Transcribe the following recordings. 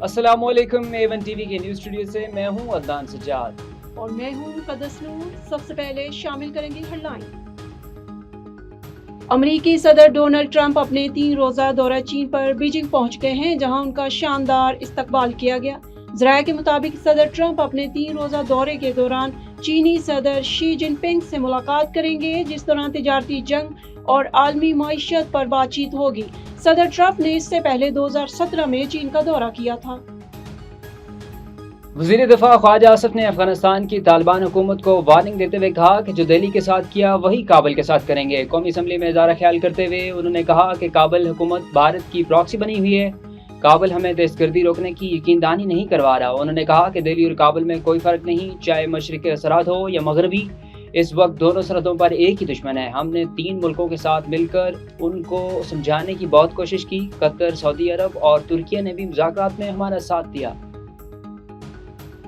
अस्सलाम वालेकुम। A1 TV के न्यूज़ स्टूडियो से मैं हूं अदनान सज्जाद और मैं हूं मुक़द्दस नूर। सबसे पहले शामिल करेंगे हेडलाइन। अमरीकी सदर डोनाल्ड ट्रंप अपने 3 रोज़ा दौरा चीन पर बीजिंग पहुंच गए हैं, जहां उनका शानदार इस्तकबाल किया गया। ज़राए के मुताबिक सदर ट्रंप अपने 3 रोज़ा दौरे के दौरान चीनी सदर शी जिनपिंग से मुलाकात करेंगे, जिस दौरान तिजारती जंग और आलमी मईशत पर बातचीत होगी। सदर ट्रंप ने इससे पहले 2017 में चीन का दौरा किया था। वज़ीर दिफा ख्वाजा आसिफ ने अफगानिस्तान की तालिबान हुकूमत को वार्निंग देते हुए कहा कि जो दिल्ली के साथ किया वही काबुल के साथ करेंगे। कौमी असम्बली में इज़हार ख्याल करते हुए उन्होंने कहा कि काबुल हुकूमत भारत की प्रॉक्सी बनी हुई है। काबुल हमें दहशतगर्दी रोकने की यकीनदानी नहीं करवा रहा। उन्होंने कहा कि दिल्ली और काबुल में कोई फ़र्क नहीं, चाहे मशरिक़ी सरहद हो या मगरबी। इस वक्त दोनों सरहदों पर एक ही दुश्मन है। हमने 3 मुल्कों के साथ मिलकर उनको समझाने की बहुत कोशिश की। कतर, सऊदी अरब और तुर्की ने भी मुज़ाकरात में हमारा साथ दिया।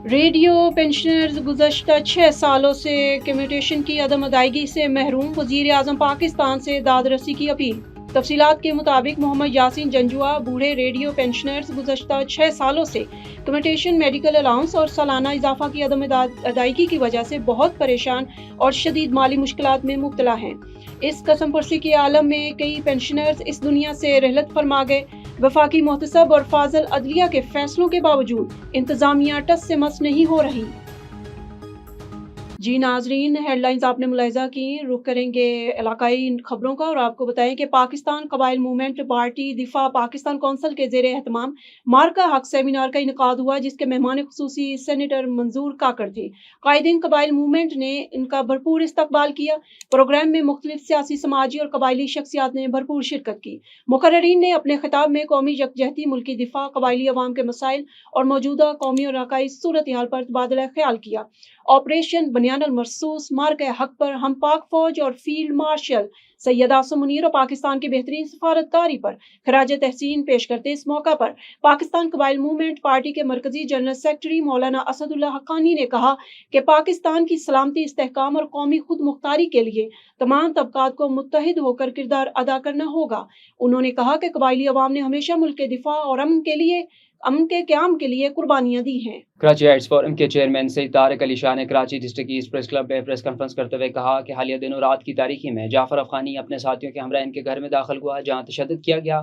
रेडियो पेंशनर्स गुज़श्ता 6 सालों से कम्यूटेशन की अदम अदायगी से महरूम, वज़ीर आज़म पाकिस्तान से दादरसी की अपील। तफसीलात के मुताबिक मोहम्मद यासीन जंजुआ बूढ़े रेडियो पेंशनर्स गुज़श्ता 6 सालों से कम्यूटेशन, मेडिकल अलाउंस और सालाना इजाफा की अदम अदायगी की वजह से बहुत परेशान और शदीद माली मुश्किलात में मुब्तला हैं। इस कसम पुरसी के आलम में कई पेंशनर्स इस दुनिया से रहलत फरमा गए। वफाकी मोहतसब और फाजल अदलिया के फैसलों के बावजूद इंतजामिया टस से मस नहीं हो रही। जी नाजरीन, हेडलाइंस आपने मुलाहिजा की। रुख करेंगे इलाकाई खबरों का और आपको बताएं कि पाकिस्तान कबाइल मूवमेंट पार्टी दिफा पाकिस्तान कौंसिल के ज़ेरे एहतमाम मार्का हक सेमिनार का इनकाद हुआ, जिसके मेहमान खुसूसी सेनेटर मंजूर काकड़ थे। कायदीन कबाइल मूवमेंट ने इनका भरपूर इस्तकबाल किया। प्रोग्राम में मुख्तलिफ सियासी, समाजी और कबायली शख्सियात ने भरपूर शिरकत की। मुकर्ररीन ने अपने खिताब में कौमी यकजहती, मुल्की दिफा, कबायली अवाम के मसाइल और मौजूदा कौमी और इलाकाई सूरत हाल पर तबादला ख्याल किया। ऑपरेशन बनियानुल मरसूस, मार्के हक पर हम पाक फौज और फील्ड मार्शल सैयद आसिम मुनीर और पाकिस्तान की बेहतरीन सफारतकारी पर खराज तहसीन पेश करते इस मौका पर पाकिस्तान कबाइल मूवमेंट पार्टी के मरकजी जनरल सेक्रेटरी मौलाना असदुल्ला हक्कानी ने कहा कि पाकिस्तान की सलामती, इस्तेहकाम और कौमी खुद मुख्तारी के लिए तमाम तबकात को मुत्तहिद होकर किरदार अदा करना होगा। उन्होंने कहा कि कबायली अवाम ने हमेशा मुल्क के दिफा और अमन के क़याम के लिए कुर्बानियां दी हैं। कराची हाइट्स फोरम के चेयरमैन सईद तारिक अली शाह ने Karachi district east press club में प्रेस कॉन्फ्रेंस करते हुए कहा कि हालिया दिनों रात की तारीखी में जाफर अफगानी अपने साथियों के हमरा इनके घर में दाखिल हुआ, जहाँ तशद्दुद किया गया,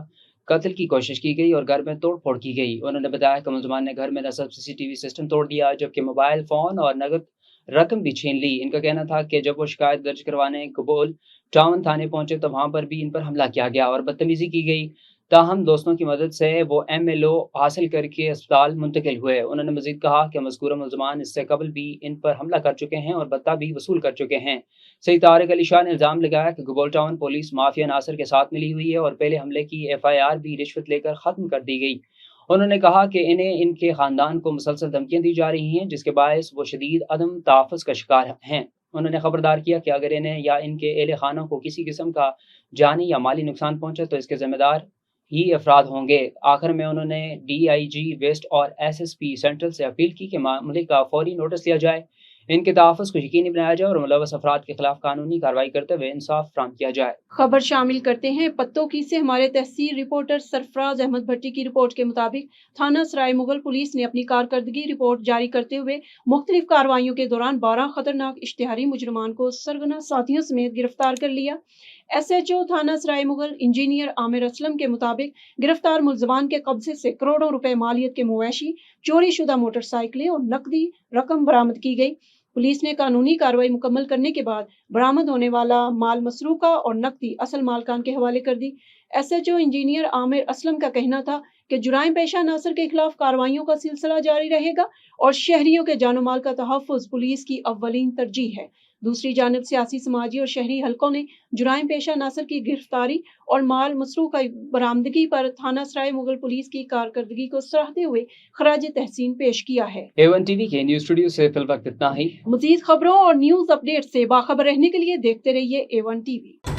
कत्ल की कोशिश की गई और घर में तोड़ फोड़ की गई। उन्होंने बताया कि मुलजमान ने घर में न सिर्फ CCTV सिस्टम तोड़ दिया, जबकि मोबाइल फ़ोन और नगद रकम भी छीन ली। इनका कहना था कि जब वो शिकायत दर्ज करवाने कबूल टाउन थाने पहुंचे तो वहां पर भी इन पर हमला किया गया और बदतमीजी की गई। ताहम दोस्तों की मदद से वो MLO हासिल करके अस्पताल मुंतकिल हुए। उन्होंने मजीद कहा कि मज़कूरा मुलजमान इससे कबल भी इन पर हमला कर चुके हैं और बदला भी वसूल कर चुके हैं। सईद तारिक अली शाह ने इल्ज़ाम लगाया कि Gabol town police mafia Nasir के साथ मिली हुई है और पहले हमले की FIR भी रिश्वत लेकर ख़त्म कर दी गई। उन्होंने कहा कि इन्हें इनके ख़ानदान को मुसलसल धमकियाँ दी जा रही हैं, जिसके बायस वो शदीद अदम तहफ़्फ़ुज़ का शिकार हैं। उन्होंने खबरदार किया कि अगर इन्हें या इनके एहले खानों को किसी किस्म का जानी या माली नुकसान पहुंचे तो इसके जिम्मेदार ही अफराद होंगे। आखिर में उन्होंने DIG वेस्ट और SSP सेंट्रल से अपील की कि मामले का फौरी नोटिस लिया जाए, इनके तहफ़्फ़ुज़ को यकीनी बनाया जाए और मुलव्वस अफराद के खिलाफ कानूनी कार्रवाई करते हुए इंसाफ फराहम किया जाए। खबर शामिल करते हैं पत्तों की से हमारे तहसील रिपोर्टर सरफराज अहमद भट्टी की रिपोर्ट के मुताबिक थाना सराय मुगल पुलिस ने अपनी कारकर्दगी रिपोर्ट जारी करते हुए मुख्तलिफ कार्रवाइयों के दौरान 12 खतरनाक इश्तिहारी मुजरमान को सरगना साथियों समेत गिरफ्तार कर लिया। SHO थाना सराय मुगल इंजीनियर आमिर असलम के मुताबिक गिरफ्तार मुलजमान के कब्जे से करोड़ों रुपए मालियत के मवेशी, चोरी शुदा मोटरसाइकिलें और नकदी रकम बरामद की गई। पुलिस ने कानूनी कार्रवाई मुकम्मल करने के बाद बरामद होने वाला माल मसरूका और नकदी असल मालकान के हवाले कर दी। SHO इंजीनियर आमिर असलम का कहना था कि जुराइम पेशा नासर के खिलाफ कार्रवाइयों का सिलसिला जारी रहेगा और शहरियों के जानो माल का तहफ़्फ़ुज़ पुलिस की अव्वलीन तरजीह है। दूसरी जानब सियासी, समाजी और शहरी हलकों ने जुराइम पेशा नासर की गिरफ्तारी और माल मसरूका बरामदगी पर थाना सराय मुगल पुलिस की कारकर्दगी को सराहते हुए खराज तहसीन पेश किया है। A1 टीवी के न्यूज़ स्टूडियो से फिल वक्त इतना ही। मज़ीद खबरों और न्यूज़ अपडेट से बाखबर रहने के लिए देखते रहिए A1 TV।